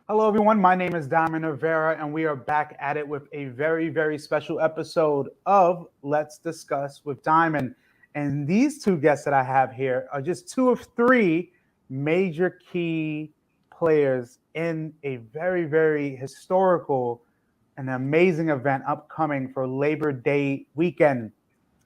Hello, everyone. My name is Diamond Rivera, and we are back at it with a very, very special episode of Let's Discuss with Diamond. And these two guests that I have here are just two of three major key players in a very, very historical and amazing event upcoming for Labor Day weekend.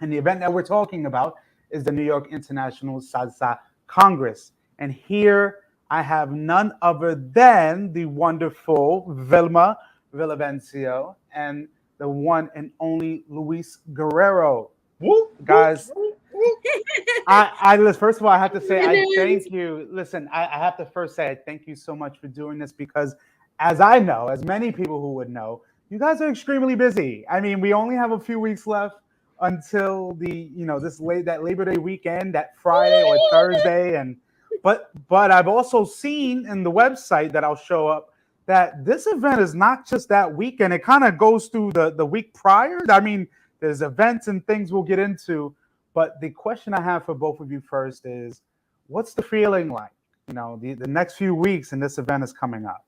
And the event that we're talking about is the New York International Salsa Congress. And here I have none other than the wonderful Vilma Villavencio and the one and only Luis Guerrero. Whoop, Guys, whoop, whoop. first of all, I have to say, I thank you. Listen, I have to first say, I thank you so much for doing this because, as I know, as many people who would know, you guys are extremely busy. I mean, we only have a few weeks left until that Labor Day weekend, that Friday or Thursday, and but I've also seen in the website that I'll show up that this event is not just that weekend. It kind of goes through the week prior. I mean, there's events and things we'll get into. But the question I have for both of you first is, what's the feeling like? The next few weeks and this event is coming up.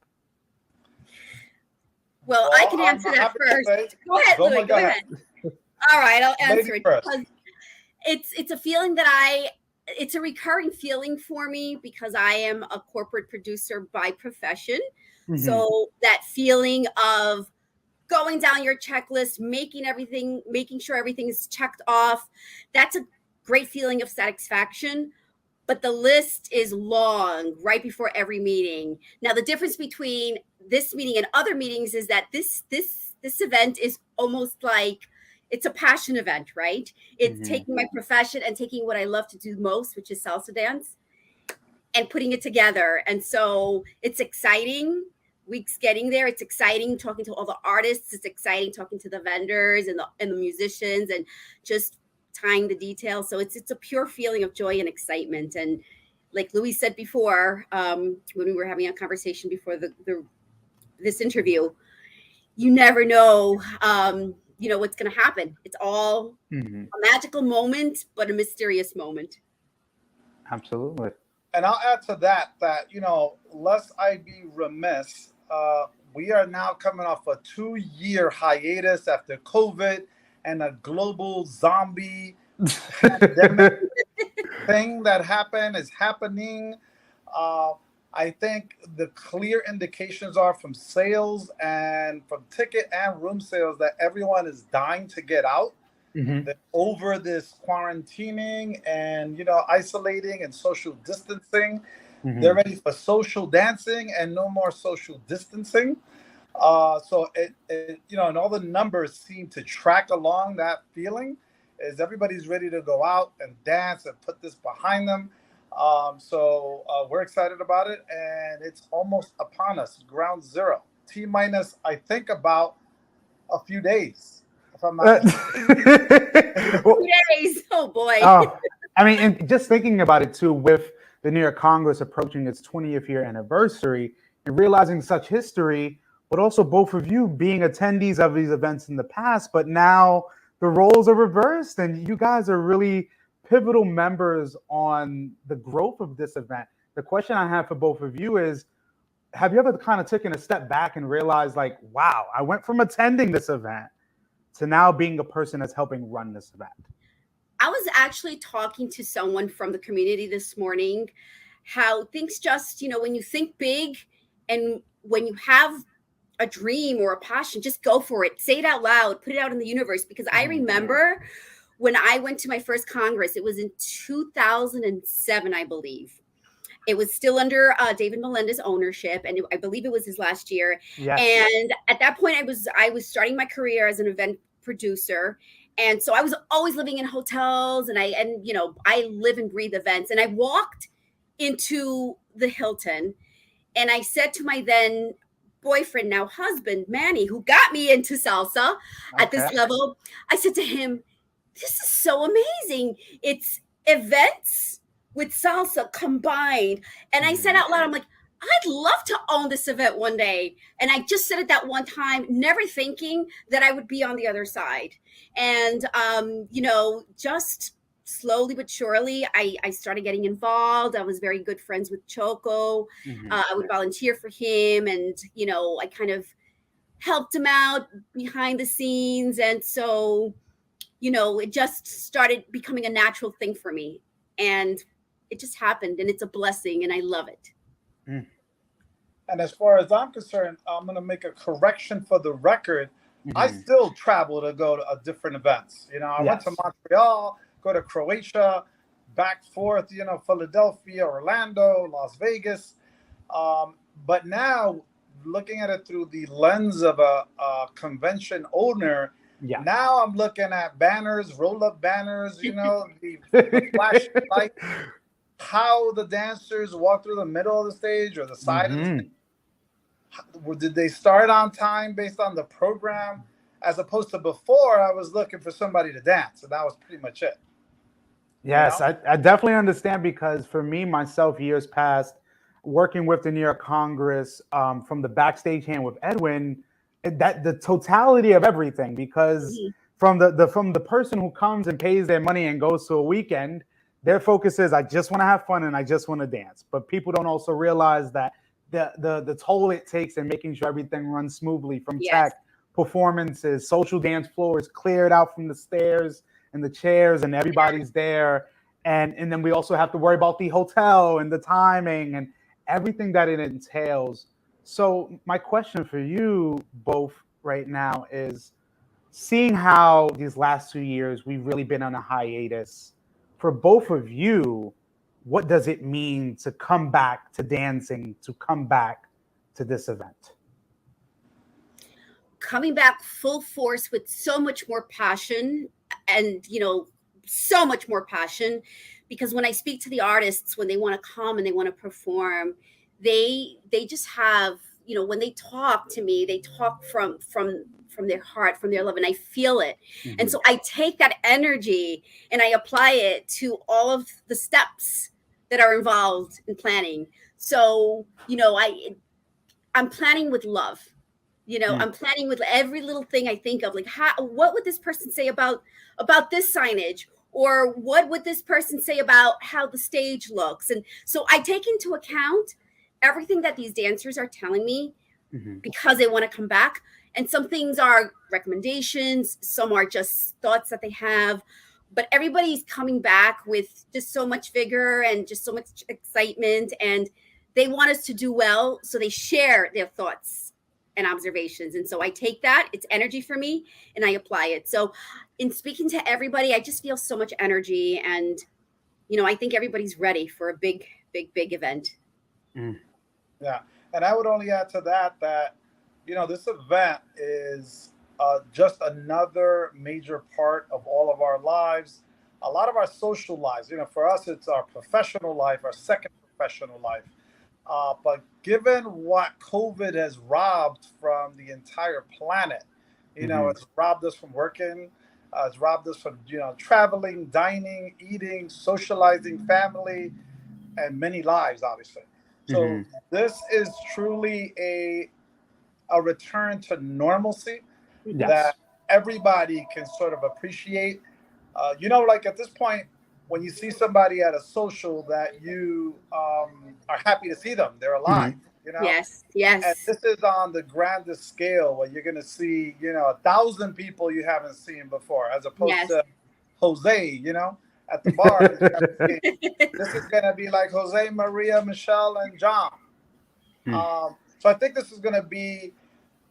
Well, I can answer that first. Go ahead, Louis. Go ahead. All right, I'll answer it because it's a feeling that it's a recurring feeling for me because I am a corporate producer by profession. Mm-hmm. So that feeling of going down your checklist, making sure everything is checked off, that's a great feeling of satisfaction. But the list is long right before every meeting. Now, the difference between this meeting and other meetings is that this event is almost like it's a passion event, right? It's taking my profession and taking what I love to do most, which is salsa dance, and putting it together. And so it's exciting. Weeks getting there. It's exciting talking to all the artists. It's exciting talking to the vendors and the musicians and just tying the details. So it's a pure feeling of joy and excitement. And like Louis said before, when we were having a conversation before this interview, you never know, what's going to happen. It's all a magical moment, but a mysterious moment. Absolutely. And I'll add to that, lest I be remiss, we are now coming off a 2-year hiatus after COVID and a global zombie pandemic thing that is happening. I think the clear indications are from sales and from ticket and room sales that everyone is dying to get out over this quarantining and, isolating and social distancing. They're ready for social dancing and no more social distancing. So and all the numbers seem to track along that feeling is everybody's ready to go out and dance and put this behind them. So we're excited about it, and it's almost upon us. Ground zero. T-minus, I think, about a few days. If I'm not 2 days. Oh boy. I mean, and just thinking about it too, with the New York Congress approaching its 20th year anniversary and realizing such history, but also both of you being attendees of these events in the past, but now the roles are reversed and you guys are really pivotal members on the growth of this event. The question I have for both of you is, have you ever kind of taken a step back and realized like, wow, I went from attending this event to now being a person that's helping run this event? I was actually talking to someone from the community this morning, how things just, when you think big and when you have a dream or a passion, just go for it. Say it out loud, put it out in the universe. Because I remember when I went to my first Congress, it was in 2007, I believe. It was still under David Melendez's ownership, and I believe it was his last year. Yes. And at that point, I was starting my career as an event producer, and so I was always living in hotels, and I live and breathe events. And I walked into the Hilton, and I said to my then boyfriend, now husband, Manny, who got me into salsa at this level, I said to him, "This is so amazing. It's events with salsa combined." And I said out loud, I'm like, I'd love to own this event one day. And I just said it that one time, never thinking that I would be on the other side. And, just slowly but surely, I started getting involved. I was very good friends with Choco. I would volunteer for him, and I kind of helped him out behind the scenes, and so it just started becoming a natural thing for me, and it just happened, and it's a blessing, and I love it. And as far as I'm concerned, I'm going to make a correction for the record. I still travel to go to different events. I went to Montreal, go to Croatia, back forth, Philadelphia, Orlando, Las Vegas. But now, looking at it through the lens of a convention owner, now I'm looking at banners, roll-up banners, the flashlight, how the dancers walk through the middle of the stage or the side of the stage. Did they start on time based on the program? As opposed to before, I was looking for somebody to dance, and that was pretty much it. Yes, I definitely understand, because for me, myself, years past, working with the New York Congress, from the backstage hand with Edwin, that the totality of everything, because from the person who comes and pays their money and goes to a weekend, their focus is, I just want to have fun and I just want to dance. But people don't also realize that the toll it takes in making sure everything runs smoothly, from tech, performances, social dance floors cleared out from the stairs and the chairs, and everybody's there. And then we also have to worry about the hotel and the timing and everything that it entails. So my question for you both right now is, seeing how these last 2 years we've really been on a hiatus, for both of you, what does it mean to come back to dancing, to come back to this event? Coming back full force with so much more passion, and so much more passion, because when I speak to the artists, when they want to come and they want to perform, they just have, when they talk to me, they talk from their heart, from their love, and I feel it. And so I take that energy and I apply it to all of the steps that are involved in planning. So I'm planning with love. I'm planning with every little thing I think of, like, what would this person say about this signage, or what would this person say about how the stage looks? And so I take into account everything that these dancers are telling me, because they want to come back. And some things are recommendations, some are just thoughts that they have, but everybody's coming back with just so much vigor and just so much excitement, and they want us to do well, so they share their thoughts and observations. And so I take that, it's energy for me, and I apply it. So in speaking to everybody, I just feel so much energy, and I think everybody's ready for a big event. Yeah, and I would only add to that this event is just another major part of all of our lives, a lot of our social lives. For us, it's our professional life, our second professional life. But given what COVID has robbed from the entire planet, it's robbed us from working, it's robbed us from, traveling, dining, eating, socializing, family, and many lives, obviously. So this is truly a return to normalcy that everybody can sort of appreciate. Like at this point, when you see somebody at a social that you are happy to see them, they're alive. Yes. And this is on the grandest scale, where you're going to see 1,000 people you haven't seen before, as opposed to Jose, at the bar. This is going to be like Jose, Maria, Michelle, and John. So I think this is going to be,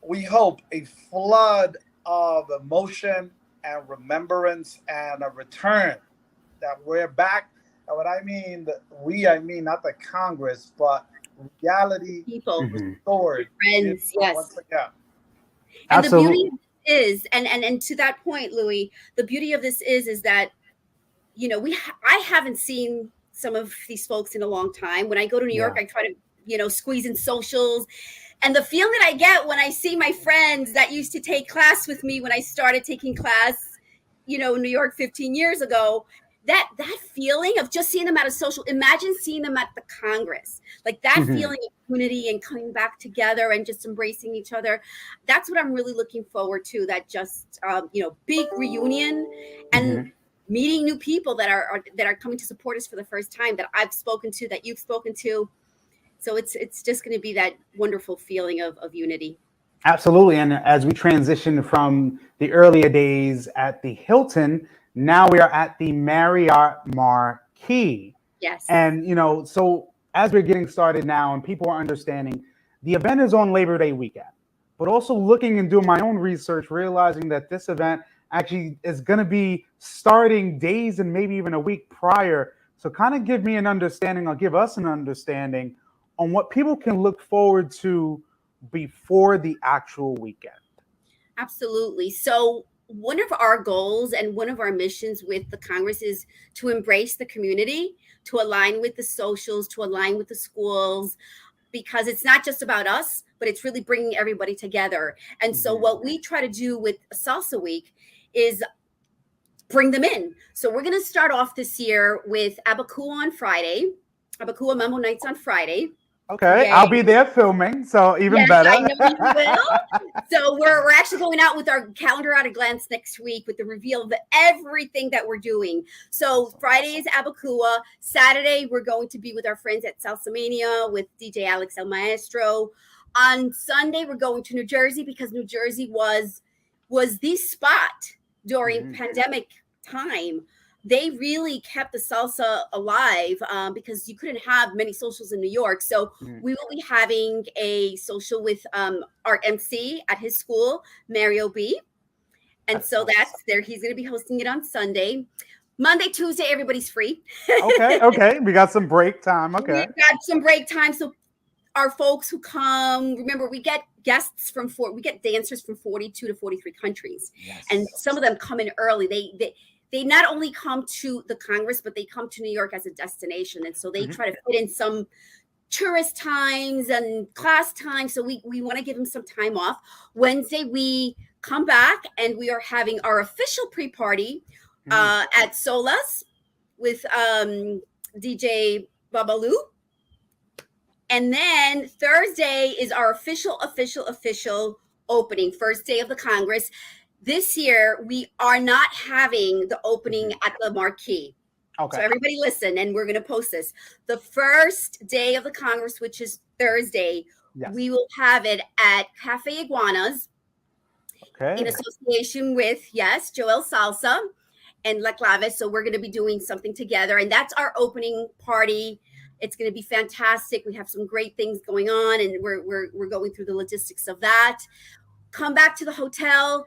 we hope, a flood of emotion and remembrance and a return, that we're back. And what I mean, I mean not the Congress, but reality, people, restored, friends, once again. And absolutely. The beauty is, and to that point, Louis, the beauty of this is that, I haven't seen some of these folks in a long time. When I go to New York, I try to, squeeze in socials. And the feeling that I get when I see my friends that used to take class with me when I started taking class, in New York 15 years ago, that feeling of just seeing them at a social, imagine seeing them at the Congress, like that feeling of unity and coming back together and just embracing each other. That's what I'm really looking forward to, that just, big reunion. And meeting new people that are coming to support us for the first time, that I've spoken to, that you've spoken to. So it's just going to be that wonderful feeling of unity. Absolutely. And as we transition from the earlier days at the Hilton, now we are at the Marriott Marquis. Yes. And, so as we're getting started now and people are understanding, the event is on Labor Day weekend, but also looking and doing my own research, realizing that this event actually is going to be starting days and maybe even a week prior. So kind of give me an understanding, or give us an understanding on what people can look forward to before the actual weekend. Absolutely. So one of our goals and one of our missions with the Congress is to embrace the community, to align with the socials, to align with the schools, because it's not just about us, but it's really bringing everybody together. And so what we try to do with Salsa Week is bring them in. So we're going to start off this year with Abacua on Friday, Abacua Mambo Nights on Friday. Okay, yay. I'll be there filming, so even better. I know you will. So we're actually going out with our calendar at a glance next week with the reveal of everything that we're doing. So Friday is Abacua. Saturday, we're going to be with our friends at Salsa Mania with DJ Alex El Maestro. On Sunday, we're going to New Jersey because New Jersey was the spot during pandemic time. They really kept the salsa alive because you couldn't have many socials in New York. So we will be having a social with our MC at his school, Mario B. And so that's there. He's going to be hosting it on Sunday. Monday, Tuesday, everybody's free. Okay. We got some break time. Okay. We got some break time. So our folks who come, remember, we get dancers from 42 to 43 countries. Yes. And some of them come in early. They not only come to the Congress, but they come to New York as a destination. And so they try to fit in some tourist times and class times. So we want to give them some time off. Wednesday, we come back and we are having our official pre-party at Solas with DJ Babalu. And then Thursday is our official opening, first day of the Congress. This year, we are not having the opening at the Marquis. Okay. So everybody listen, and we're going to post this. The first day of the Congress, which is Thursday, we will have it at Cafe Iguanas in association with, Joel Salsa and La Clave. So we're going to be doing something together, and that's our opening party. It's going to be fantastic. We have some great things going on, and we're going through the logistics of that. Come back to the hotel.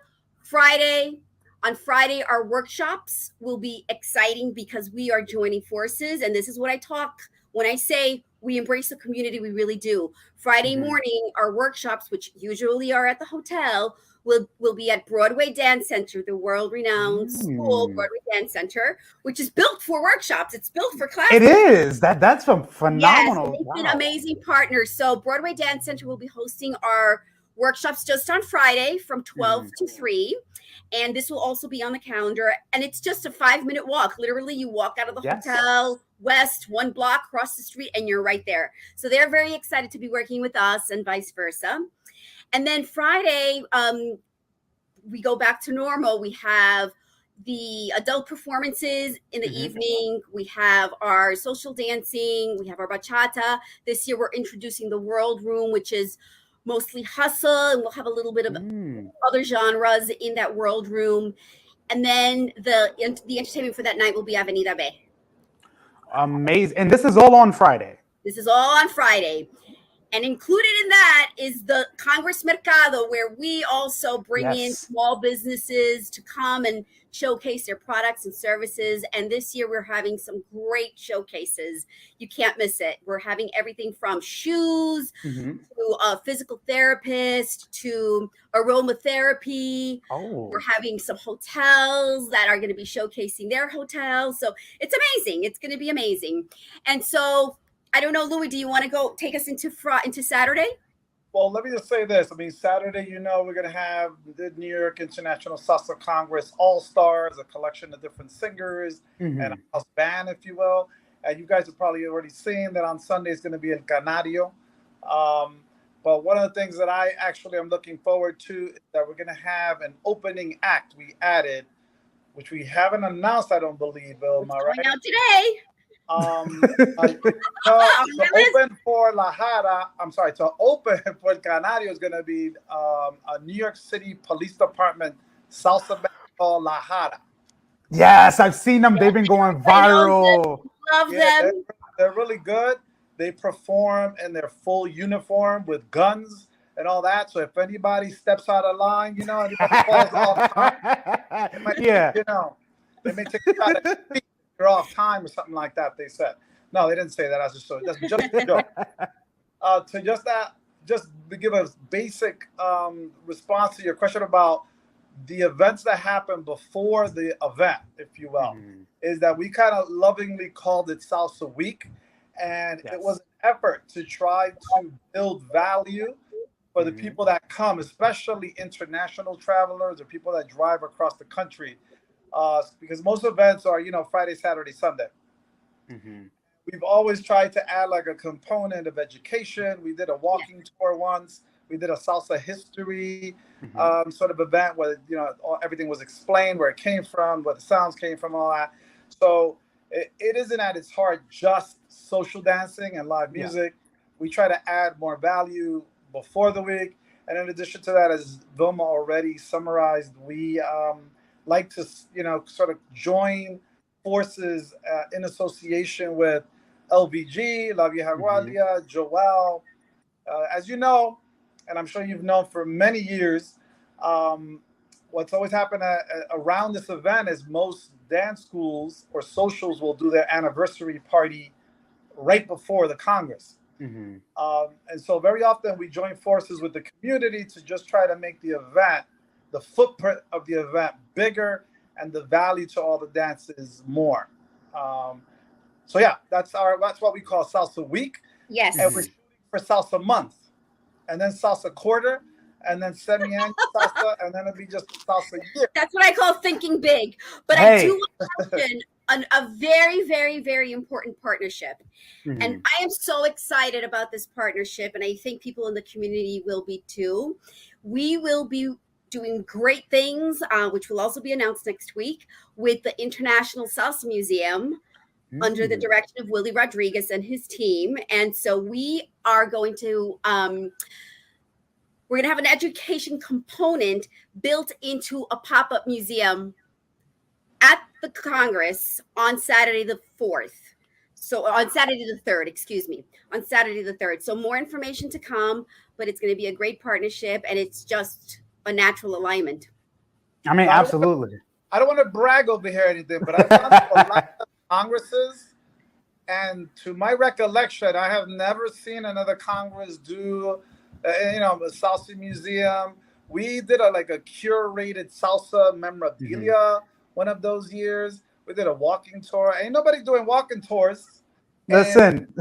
On Friday, our workshops will be exciting because we are joining forces. And this is what I talk when I say we embrace the community, we really do. Friday morning, our workshops, which usually are at the hotel, will be at Broadway Dance Center, the world-renowned school, Broadway Dance Center, which is built for workshops. It's built for classes. It is. That's phenomenal. Yes, they've been amazing partners. So Broadway Dance Center will be hosting our workshops just on Friday from 12 to 3. And this will also be on the calendar. And it's just a 5-minute walk. Literally, you walk out of the hotel, west, 1 block, cross the street, and you're right there. So they're very excited to be working with us and vice versa. And then Friday, we go back to normal. We have the adult performances in the evening. We have our social dancing. We have our bachata. This year, we're introducing the World Room, which is mostly hustle, and we'll have a little bit of other genres in that World Room. And then the entertainment for that night will be Avenida B. Amazing. And this is all on Friday. This is all on Friday. And included in that is the Congress Mercado, where we also bring in small businesses to come and showcase their products and services. And this year we're having some great showcases. You can't miss it. We're having everything from shoes to a physical therapist to aromatherapy. We're having some hotels that are going to be showcasing their hotels. So it's amazing. It's going to be amazing. And so I don't know, Louis, do you want to go take us into Saturday? Well, let me just say this. I mean, Saturday, we're going to have the New York International Salsa Congress All-Stars, a collection of different singers and a house band, if you will. And you guys have probably already seen that on Sunday is going to be El Canario. But one of the things that I actually am looking forward to is that we're going to have an opening act. We added which we haven't announced, I don't believe, Vilma, right? Going out today. To open for La Jara, to open for Canario is going to be a New York City Police Department salsa band called La Jara. Yes, I've seen them. They've been going viral. Love them. They're really good. They perform in their full uniform with guns and all that. So if anybody steps out of line, anybody falls off time, they may take a shot at you're off time or something like that. They said. No, they didn't say that. That's just a joke. Just to give a basic response to your question about the events that happen before the event, if you will, is that we kind of lovingly called it Salsa Week. And it was an effort to try to build value for the people that come, especially international travelers or people that drive across the country, because most events are, Friday, Saturday, Sunday. We've always tried to add like a component of education. We did a walking tour once. We did a salsa history sort of event where, everything was explained, where it came from, where the sounds came from, all that. So it isn't at its heart just social dancing and live music. We try to add more value before the week. And in addition to that, as Vilma already summarized, we like to, sort of join forces in association with LVG, La Vieja Guardia, Joel. As you know, and I'm sure you've known for many years, what's always happened around this event is most dance schools or socials will do their anniversary party right before the Congress. And so very often we join forces with the community to just try to make the event, the footprint of the event bigger and the value to all the dances more. So that's what we call Salsa Week. Yes. And we're shooting for Salsa Month, and then Salsa Quarter, and then semi-annual salsa, and then it'll be just salsa year. That's what I call thinking big. But I do want to mention a very, very, very important partnership. And I am so excited about this partnership, and I think people in the community will be too. We will be doing great things, which will also be announced next week, with the International Salsa Museum under the direction of Willie Rodriguez and his team. And so we are going to we're going to have an education component built into a pop-up museum at the Congress on Saturday the 4th. So on Saturday the 3rd, on Saturday the 3rd. So more information to come, but it's going to be a great partnership, and it's just a natural alignment. I mean, absolutely. I don't want to brag over here or anything, but I've gone to a lot of Congresses, and to my recollection, I have never seen another Congress do the salsa museum. We did a curated salsa memorabilia one of those years. We did a walking tour. Ain't nobody doing walking tours. Listen,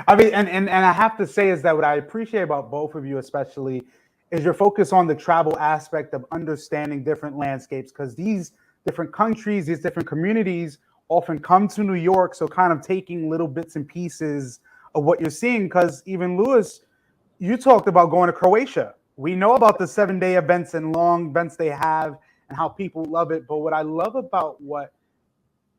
I mean, and I have to say is that what I appreciate about both of you, especially, is your focus on the travel aspect of understanding different landscapes, because these different countries, these different communities often come to New York. So kind of taking little bits and pieces of what you're seeing, because even Louis, you talked about going to Croatia. We know about the 7-day events and long events they have and how people love it. But what I love about what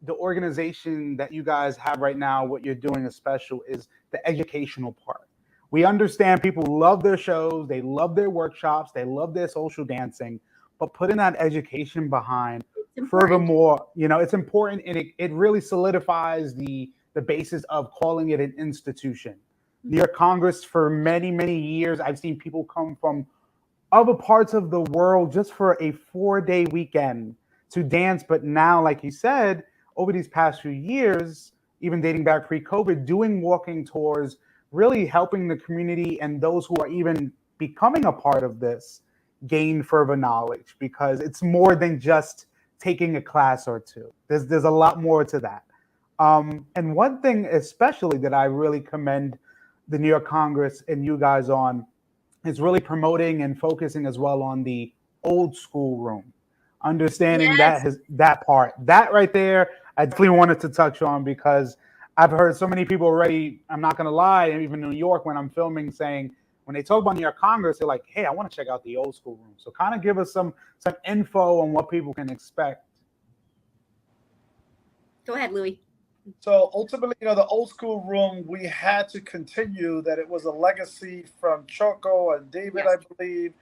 the organization that you guys have right now, what you're doing is special, is the educational part. We understand people love their shows, they love their workshops, they love their social dancing, but putting that education behind, furthermore, it's important, and it really solidifies the basis of calling it an institution. New York Congress, for many, many years, I've seen people come from other parts of the world just for a 4-day weekend to dance. But now, like you said, over these past few years, even dating back pre-COVID, doing walking tours, really helping the community and those who are even becoming a part of this gain further knowledge, because it's more than just taking a class or two. There's a lot more to that. And one thing especially that I really commend the New York Congress and you guys on is really promoting and focusing as well on the old school room. Understanding that part. That right there, I definitely wanted to touch on, because I've heard so many people already, I'm not going to lie, even in New York when I'm filming, saying, when they talk about New York Congress, they're like, hey, I want to check out the old school room. So kind of give us some info on what people can expect. Go ahead, Louis. So ultimately, the old school room, we had to continue that. It was a legacy from Choco and David, yes. I believe.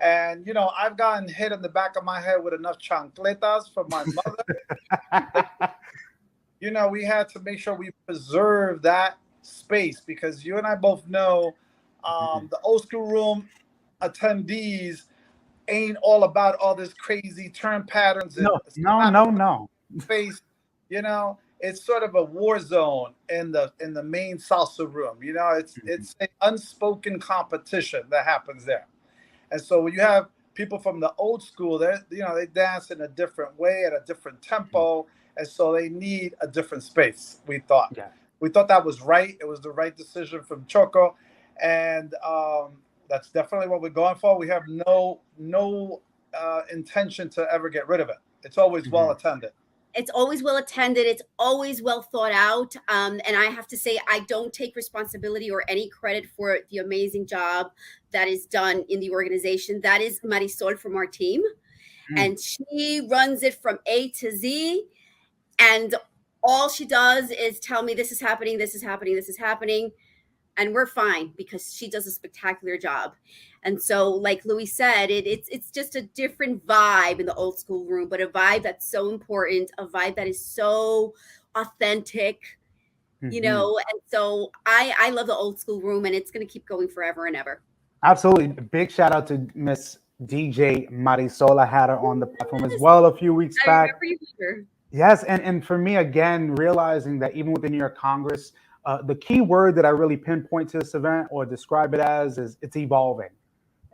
And, I've gotten hit in the back of my head with enough chancletas from my mother. We had to make sure we preserve that space, because you and I both know the old school room attendees ain't all about all this crazy turn patterns. And No. Space, it's sort of a war zone in the main salsa room. It's an unspoken competition that happens there. And so when you have people from the old school, they dance in a different way at a different tempo, and so they need a different space. We thought that was right. It was the right decision from Choco, and that's definitely what we're going for. We have no intention to ever get rid of it. It's always well attended. It's always well attended. It's always well thought out. And I have to say, I don't take responsibility or any credit for the amazing job that is done in the organization. That is Marisol from our team. And she runs it from A to Z. And all she does is tell me, this is happening, this is happening, this is happening. And we're fine, because she does a spectacular job. And so, like Louis said, it's just a different vibe in the old school room, but a vibe that's so important, a vibe that is so authentic, And so I love the old school room, and it's going to keep going forever and ever. Absolutely. Big shout out to Miss DJ Marisol. I had her on the platform as well a few weeks back. I remember you here. Yes. And for me, again, realizing that even with the New York Congress, the key word that I really pinpoint to this event or describe it as is it's evolving.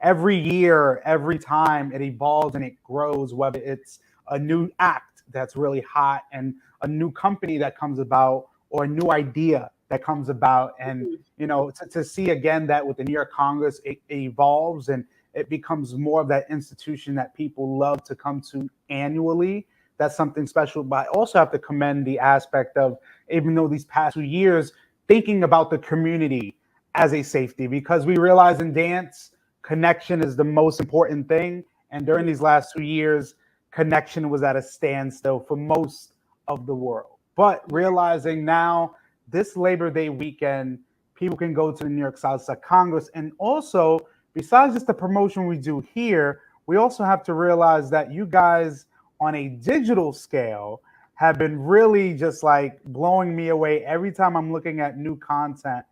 Every year, every time it evolves and it grows, whether it's a new act that's really hot and a new company that comes about or a new idea that comes about. And, to see again that with the New York Congress, it evolves and it becomes more of that institution that people love to come to annually. That's something special. But I also have to commend the aspect of, even though these past 2 years, thinking about the community as a safety, because we realize in dance, connection is the most important thing. And during these last 2 years, connection was at a standstill for most of the world. But realizing now, this Labor Day weekend, people can go to the New York Salsa Congress. And also, besides just the promotion we do here, we also have to realize that you guys on a digital scale have been really just like blowing me away every time I'm looking at new content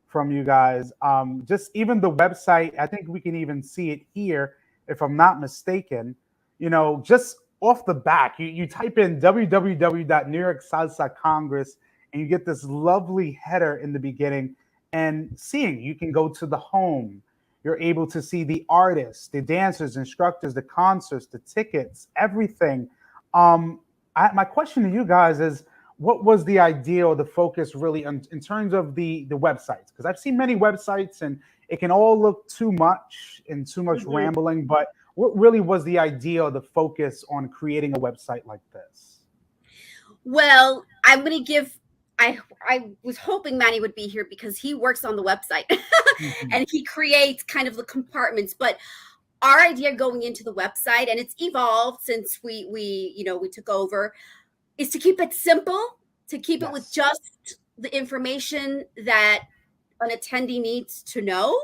from you guys. Just even the website, I think we can even see it here, if I'm not mistaken. Just off the back, you type in www.NewYorkSalsaCongress and you get this lovely header in the beginning, and you can go to the home. You're able to see the artists, the dancers, instructors, the concerts, the tickets, everything. My question to you guys is, what was the idea or the focus really in terms of the websites? Because I've seen many websites and it can all look too much and too much rambling, but what really was the idea or the focus on creating a website like this? Well, I'm going to give, I was hoping Manny would be here because he works on the website and he creates kind of the compartments, but our idea going into the website, and it's evolved since we took over, is to keep it simple, to keep it with just the information that an attendee needs to know.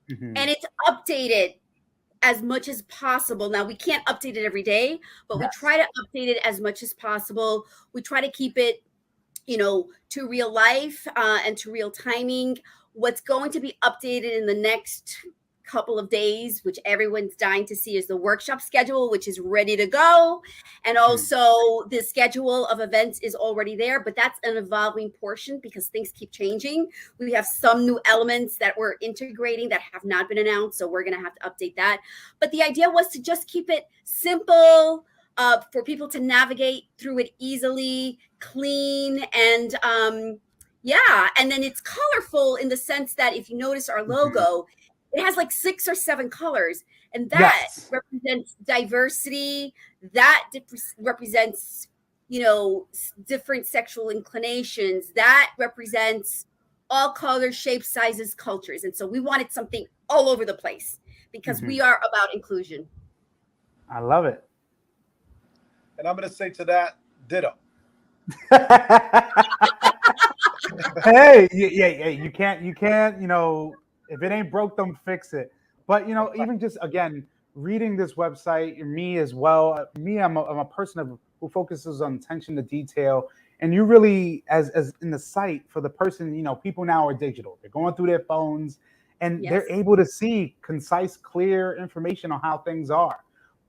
And it's updated as much as possible. Now, we can't update it every day, but we try to update it as much as possible. We try to keep it, to real life and to real timing. What's going to be updated in the next couple of days, which everyone's dying to see, is the workshop schedule, which is ready to go. And also the schedule of events is already there, but that's an evolving portion because things keep changing. We have some new elements that we're integrating that have not been announced, so we're going to have to update that. But the idea was to just keep it simple, for people to navigate through it easily, clean, and and then it's colorful in the sense that if you notice our logo, it has like 6 or 7 colors, and that represents diversity. That represents, different sexual inclinations. That represents all colors, shapes, sizes, cultures. And so we wanted something all over the place because we are about inclusion. I love it. And I'm going to say to that, ditto. Hey, yeah, you can't, if it ain't broke, don't fix it. But, even just, again, reading this website, me as well, I'm a person who focuses on attention to detail. And you really, as in the site for the person, people now are digital. They're going through their phones and they're able to see concise, clear information on how things are.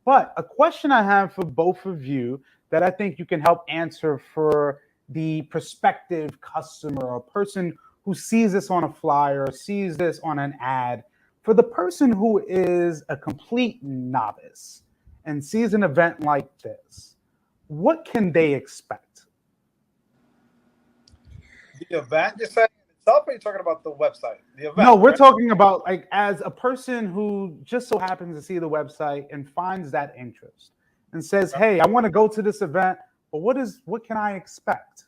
But a question I have for both of you that I think you can help answer for the prospective customer or person who sees this on a flyer or sees this on an ad, for the person who is a complete novice and sees an event like this, what can they expect? The event you're saying itself, or are you talking about the website? The event. No, we're talking about like as a person who just so happens to see the website and finds that interest and says, "Hey, I want to go to this event, but what can I expect?"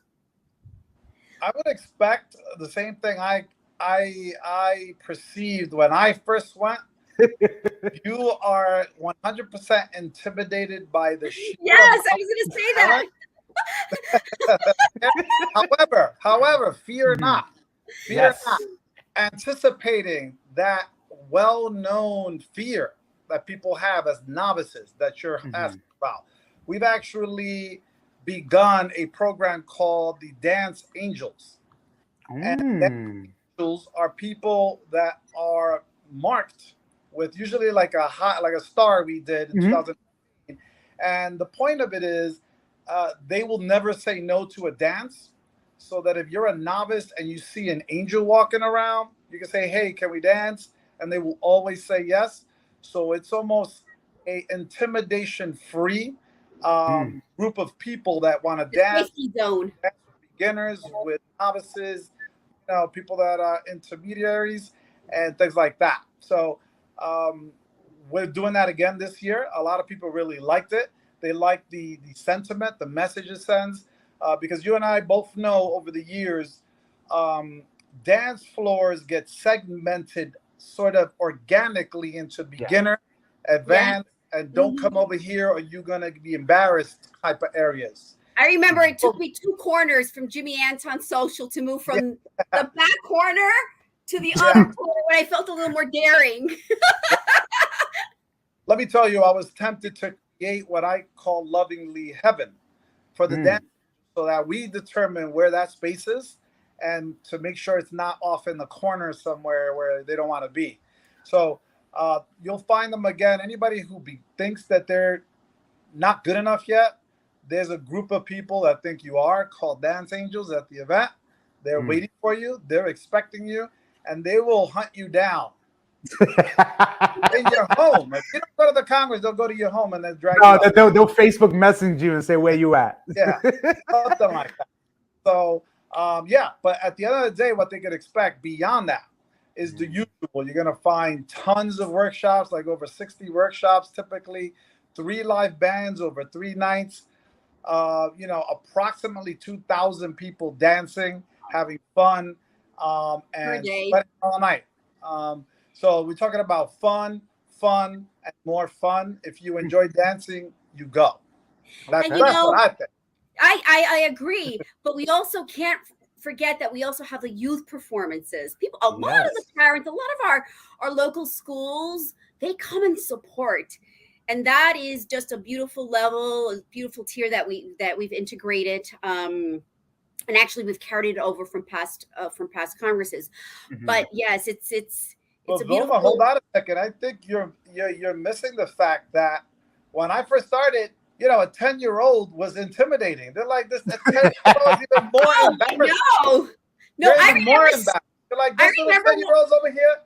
I would expect the same thing I perceived when I first went. You are 100% intimidated by the sheer Yes, I was going to say that. However, fear not. Fear not. Anticipating that well-known fear that people have as novices that you're asking about. We've actually begun a program called the Dance Angels. And Dance Angels are people that are marked with usually like a star we did in 2015. And the point of it is they will never say no to a dance. So that if you're a novice and you see an angel walking around, you can say, "Hey, can we dance?" And they will always say yes. So it's almost a intimidation-free group of people that want to dance. Safety zone. Beginners with novices, people that are intermediaries and things like that. So we're doing that again this year. A lot of people really liked it. They liked the sentiment, the message it sends. Because you and I both know over the years, dance floors get segmented sort of organically into beginner, advanced, and don't come over here or you're going to be embarrassed type of areas. I remember it took me 2 corners from Jimmy Anton's social to move from the back corner to the other corner when I felt a little more daring. Let me tell you, I was tempted to create what I call lovingly heaven for the dance. So that we determine where that space is and to make sure it's not off in the corner somewhere where they don't want to be. So you'll find them again. Anybody who thinks that they're not good enough yet, there's a group of people that think you are called Dance Angels at the event. They're waiting for you. They're expecting you. And they will hunt you down. In your home. If you don't go to the Congress, they'll go to your home and then drag you out. They'll Facebook message you and say where you at. Yeah, something like that. So, but at the end of the day, what they could expect beyond that is the usual. You're going to find tons of workshops, like over 60 workshops, typically 3 live bands over 3 nights, approximately 2,000 people dancing, having fun, and spending all night. So we're talking about fun, and more fun. If you enjoy dancing, you go. That's what I think. I agree, but we also can't forget that we also have the youth performances. A lot of the parents, a lot of our local schools, they come and support. And that is just a beautiful level, a beautiful tier that we've integrated. And actually we've carried it over from past congresses. But yes, it's a beautiful. Vilma, hold on a second. I think you're missing the fact that when I first started, a 10-year-old was intimidating. They're like, this 10-year-old is even more embarrassing. No, I remember. More embarrassing. They're like, this little 10-year-old's over here.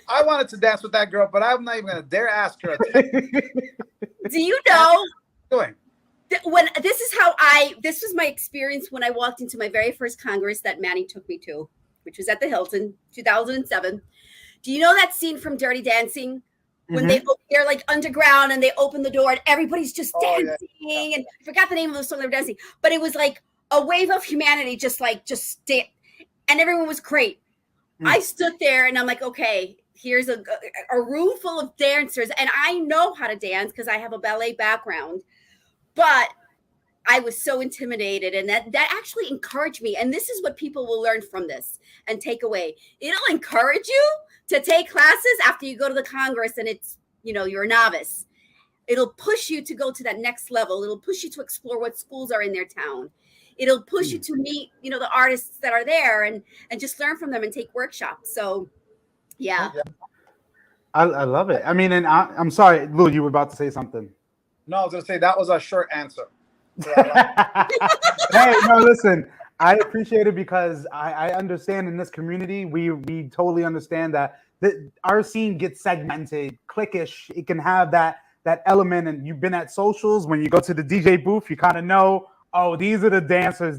I wanted to dance with that girl, but I'm not even going to dare ask her. Do you know? Doing. This was my experience when I walked into my very first Congress that Manny took me to, which was at the Hilton, 2007. Do you know that scene from Dirty Dancing when they're like underground and they open the door and everybody's just dancing? Yeah. And I forgot the name of the song they were dancing, but it was like a wave of humanity, just dance, and everyone was great. I stood there and I'm like, okay, here's a room full of dancers, and I know how to dance because I have a ballet background, but I was so intimidated, and that actually encouraged me. And this is what people will learn from this and take away. It'll encourage you to take classes after you go to the Congress and it's, you're a novice. It'll push you to go to that next level. It'll push you to explore what schools are in their town. It'll push you to meet, the artists that are there and just learn from them and take workshops. So, yeah. I love it. I mean, and I'm sorry, Lou, you were about to say something. No, I was going to say that was a short answer. Hey, no, listen, I appreciate it because I understand in this community, we totally understand that our scene gets segmented, cliquish. It can have that element, and you've been at socials. When you go to the DJ booth, you kind of know, oh, these are the dancers.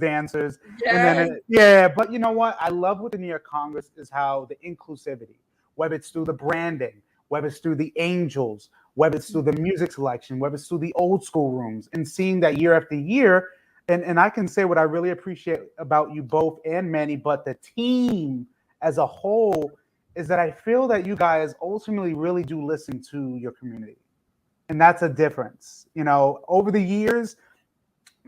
Yeah. And then, but you know what? I love with the New York Congress is how the inclusivity, whether it's through the branding, whether it's through the angels, whether it's through the music selection, whether it's through the old school rooms, and seeing that year after year. And I can say what I really appreciate about you both and Manny, but the team as a whole is that I feel that you guys ultimately really do listen to your community. And that's a difference. Over the years,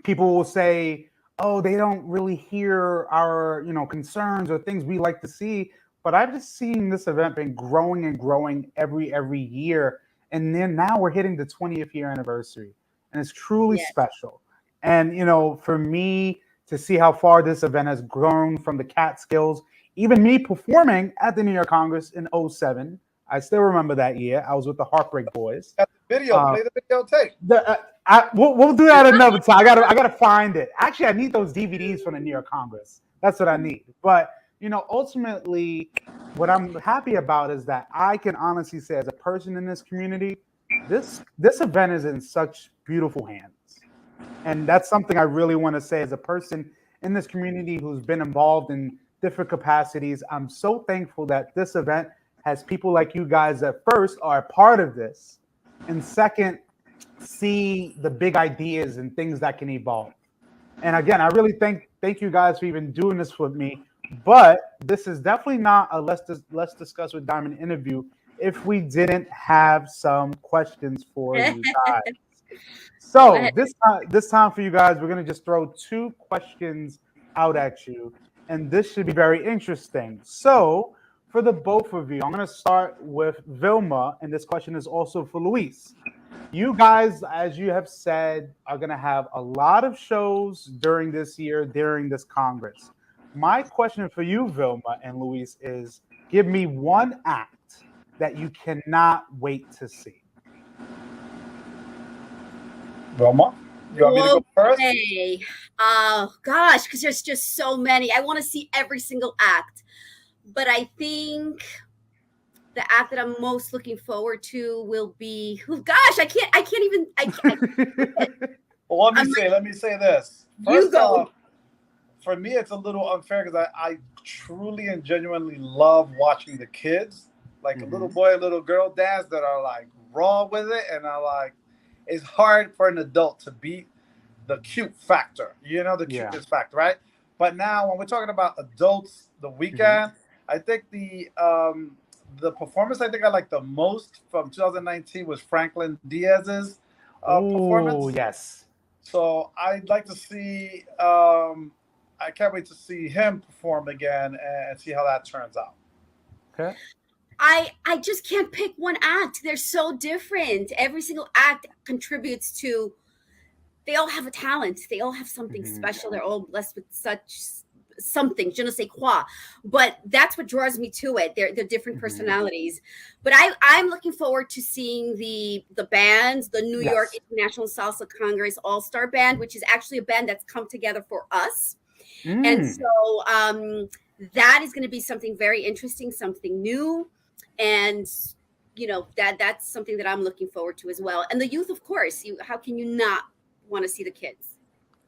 people will say, oh, they don't really hear our, concerns or things we like to see. But I've just seen this event been growing and growing every year. And then now we're hitting the 20th year anniversary. And it's truly special. And, for me to see how far this event has grown from the Catskills, even me performing at the New York Congress in 2007, I still remember that year. I was with the Heartbreak Boys. Play the videotape. We'll do that another time. I gotta find it. Actually, I need those DVDs from the New York Congress. That's what I need. But ultimately, what I'm happy about is that I can honestly say, as a person in this community, this event is in such beautiful hands. And that's something I really want to say as a person in this community who's been involved in different capacities. I'm so thankful that this event has people like you guys that first are a part of this, and second, see the big ideas and things that can evolve. And again, I really thank you guys for even doing this with me. But this is definitely not a let's discuss with Diamond interview if we didn't have some questions for you guys. So this time for you guys, we're gonna just throw 2 questions out at you, and this should be very interesting. So for the both of you, I'm gonna start with Vilma, and this question is also for Luis. You guys, as you have said, are gonna have a lot of shows during this year, during this Congress. My question for you, Vilma and Luis, is give me one act that you cannot wait to see. Vilma, you want me to go first? Oh, gosh, because there's just so many. I want to see every single act. But I think the act that I'm most looking forward to will be, oh, gosh, I can't even. Well, let me say this. First off, for me, it's a little unfair because I truly and genuinely love watching the kids, like a little boy, a little girl dance that are like raw with it. And I like, it's hard for an adult to beat the cute factor, the cuteness factor, right? But now when we're talking about adults, the weekend, I think the performance I think I like the most from 2019 was Franklin Diaz's performance. Oh, yes. So I'd like to see, I can't wait to see him perform again and see how that turns out. Okay. I just can't pick one act. They're so different. Every single act contributes to, they all have a talent. They all have something special. They're all blessed with such something, je ne sais quoi. But that's what draws me to it. They're different personalities. But I'm looking forward to seeing the bands, the New York International Salsa Congress All-Star Band, which is actually a band that's come together for us. And so that is going to be something very interesting, something new. And, that's something that I'm looking forward to as well. And the youth, of course, how can you not want to see the kids?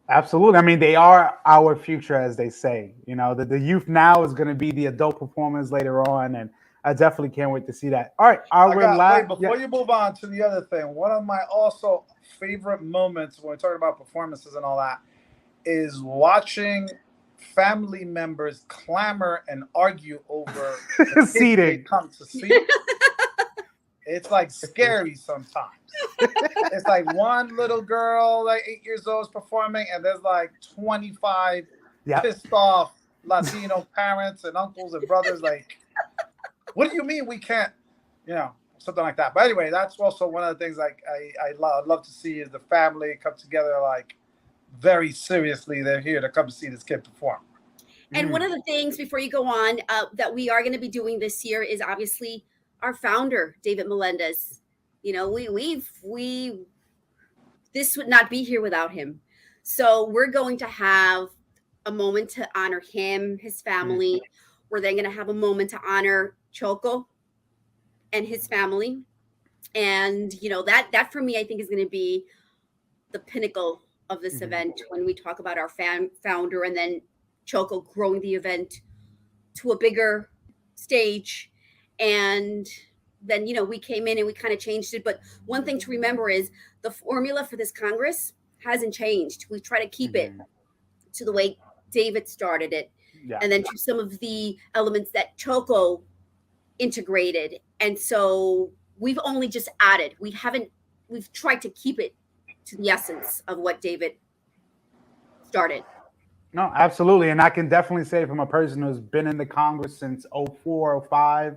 Absolutely. I mean, they are our future, as they say. The youth now is going to be the adult performers later on. And I definitely can't wait to see that. All right. Before you move on to the other thing, one of my also favorite moments when we're talking about performances and all that is watching family members clamor and argue over the seating. They come to see. It's like scary sometimes. It's like one little girl, like 8 years old, is performing, and there's like 25 pissed off Latino parents and uncles and brothers. Like, what do you mean we can't? Something like that. But anyway, that's also one of the things like I love to see is the family come together like very seriously. They're here to come to see this kid perform. And one of the things before you go on that we are going to be doing this year is obviously our founder, David Melendez. We this would not be here without him. So we're going to have a moment to honor him, his family. We're then going to have a moment to honor Choco and his family. And, that for me, I think is going to be the pinnacle of this event when we talk about our founder and then Choco growing the event to a bigger stage. And then, we came in and we kind of changed it. But one thing to remember is the formula for this Congress hasn't changed. We try to keep it to the way David started it. Yeah. And then to some of the elements that Choco integrated. And so we've only just added. We've tried to keep it to the essence of what David started. No, absolutely. And I can definitely say from a person who's been in the Congress since 04, 05,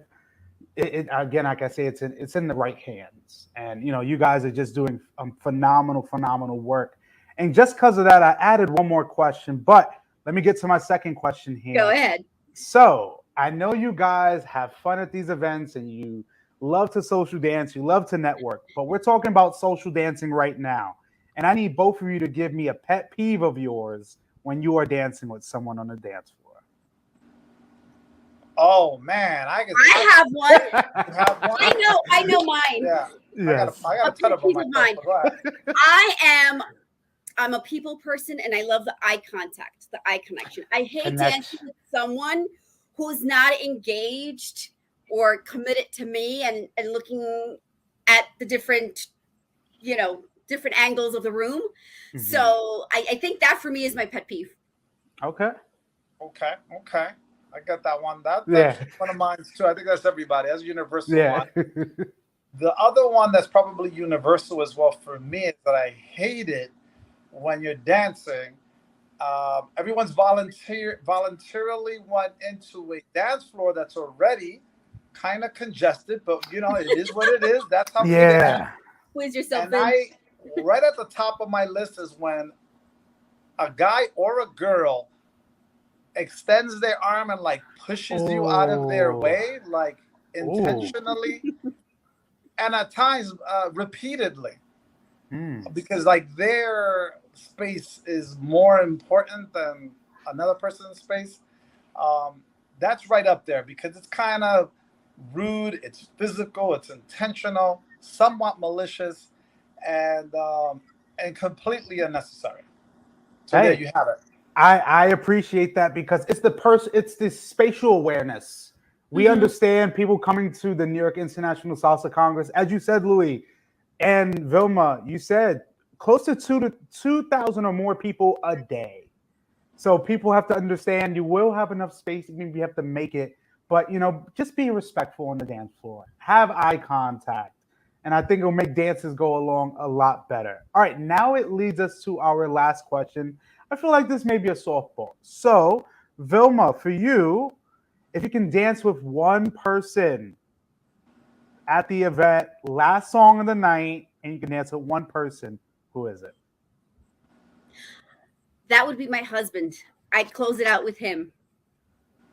it again, like I say, it's in the right hands. And, you guys are just doing phenomenal work. And just because of that, I added one more question, but let me get to my second question here. Go ahead. So I know you guys have fun at these events and you love to social dance, you love to network, but we're talking about social dancing right now. And I need both of you to give me a pet peeve of yours when you are dancing with someone on the dance floor. Oh man, I have one. You have one? I know mine. Yeah. Yes. I got a ton of mine. I'm a people person and I love the eye contact, the eye connection. I hate dancing with someone who's not engaged or committed to me and looking at the different angles of the room. Mm-hmm. So I think that for me is my pet peeve. Okay. I got that one. That's one of mine too. I think that's everybody. That's a universal one. The other one that's probably universal as well for me is that I hate it when you're dancing. Everyone's voluntarily went into a dance floor that's already kind of congested, but it is what it is. That's how it is. Squeeze yourself in. Right at the top of my list is when a guy or a girl extends their arm and like pushes you out of their way, like intentionally, and at times repeatedly, because like their space is more important than another person's space. That's right up there because it's kind of rude, it's physical, it's intentional, somewhat malicious, and completely unnecessary. So there you have it. I appreciate that because it's the spatial awareness. We understand people coming to the New York International Salsa Congress, as you said, Louis and Vilma, you said close to 2,000 or more people a day. So people have to understand you will have enough space, even if you have to make it, but just be respectful on the dance floor. Have eye contact. And I think it'll make dances go along a lot better. All right, now it leads us to our last question. I feel like this may be a softball. So, Vilma, for you, if you can dance with one person at the event, last song of the night, and you can dance with one person, who is it? That would be my husband. I'd close it out with him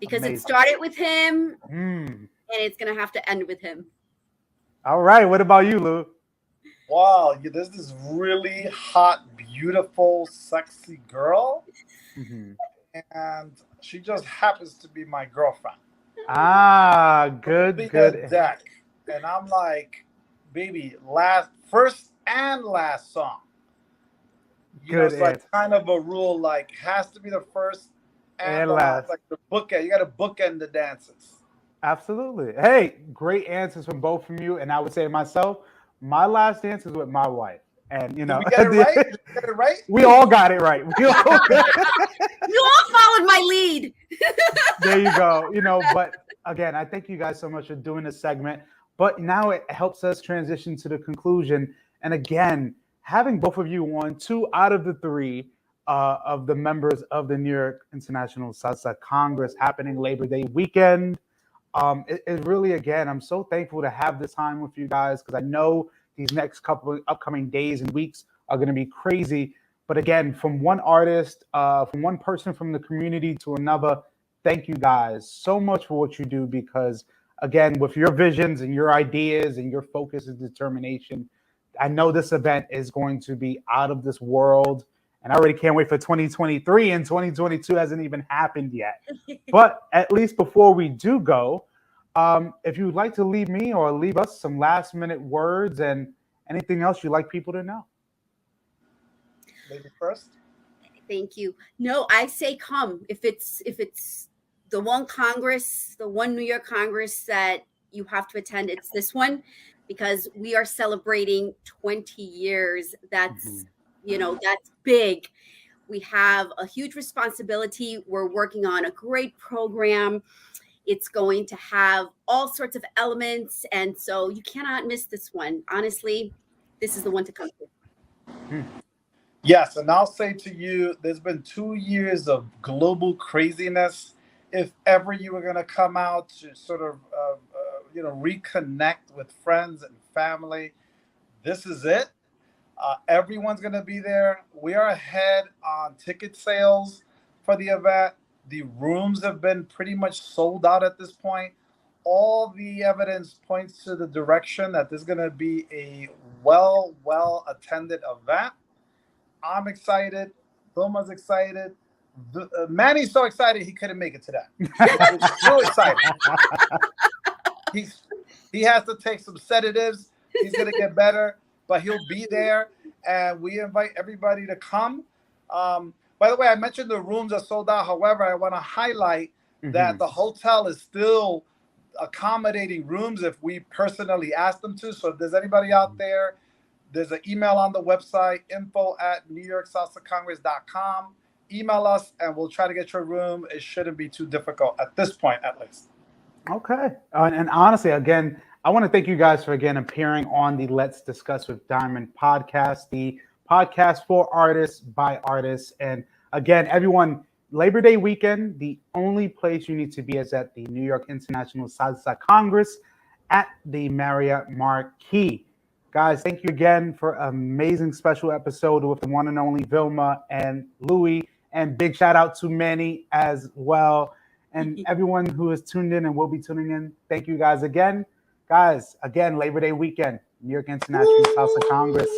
because Amazing. It started with him and it's going to have to end with him. All right. What about you, Lou? Wow. There's this really hot, beautiful, sexy girl. And she just happens to be my girlfriend. Good. Deck. And I'm like, baby, first and last song. It's like kind of a rule, like has to be the first and last. Like the bookend. You got to bookend the dances. Absolutely. Hey, great answers from both of you. And I would say myself, my last dance is with my wife. And Did we get it right? Did we get it right? We all got it right. You all followed my lead. There you go. But again, I thank you guys so much for doing this segment. But now it helps us transition to the conclusion. And again, having both of you on 2 out of the 3 of the members of the New York International Salsa Congress happening Labor Day weekend. It really, again, I'm so thankful to have this time with you guys, because I know these next couple of upcoming days and weeks are going to be crazy. But again, from one artist, from one person from the community to another, thank you guys so much for what you do, because again, with your visions and your ideas and your focus and determination, I know this event is going to be out of this world. And I already can't wait for 2023, and 2022 hasn't even happened yet. But at least before we do go, if you'd like to leave me or leave us some last minute words and anything else you'd like people to know. Lady first. Thank you. No, I say come. If it's the one Congress, the one New York Congress that you have to attend, it's this one, because we are celebrating 20 years. That's that's big. We have a huge responsibility. We're working on a great program. It's going to have all sorts of elements. And so you cannot miss this one. Honestly, this is the one to come to. Yes. And I'll say to you, there's been 2 years of global craziness. If ever you were going to come out to sort of, reconnect with friends and family, this is it. Everyone's going to be there. We are ahead on ticket sales for the event. The rooms have been pretty much sold out at this point. All the evidence points to the direction that this is going to be a well attended event. I'm excited. Vilma's excited. Manny's so excited he couldn't make it today. He's so excited. He has to take some sedatives. He's going to get better, but he'll be there. And we invite everybody to come. By the way, I mentioned the rooms are sold out. However, I want to highlight that the hotel is still accommodating rooms if we personally ask them to. So if there's anybody out there, there's an email on the website, info@NewYorkSalsaCongress.com. Email us and we'll try to get your room. It shouldn't be too difficult at this point, at least. Okay. And honestly, again, I want to thank you guys for, again, appearing on the Let's Discuss with Diamond podcast, the podcast for artists by artists. And again, everyone, Labor Day weekend, the only place you need to be is at the New York International Salsa Congress at the Marriott Marquis. Guys, thank you again for an amazing special episode with the one and only Vilma and Louis. And big shout out to Manny as well. And everyone who has tuned in and will be tuning in, thank you guys again. Guys, again, Labor Day weekend, New York International Salsa Congress.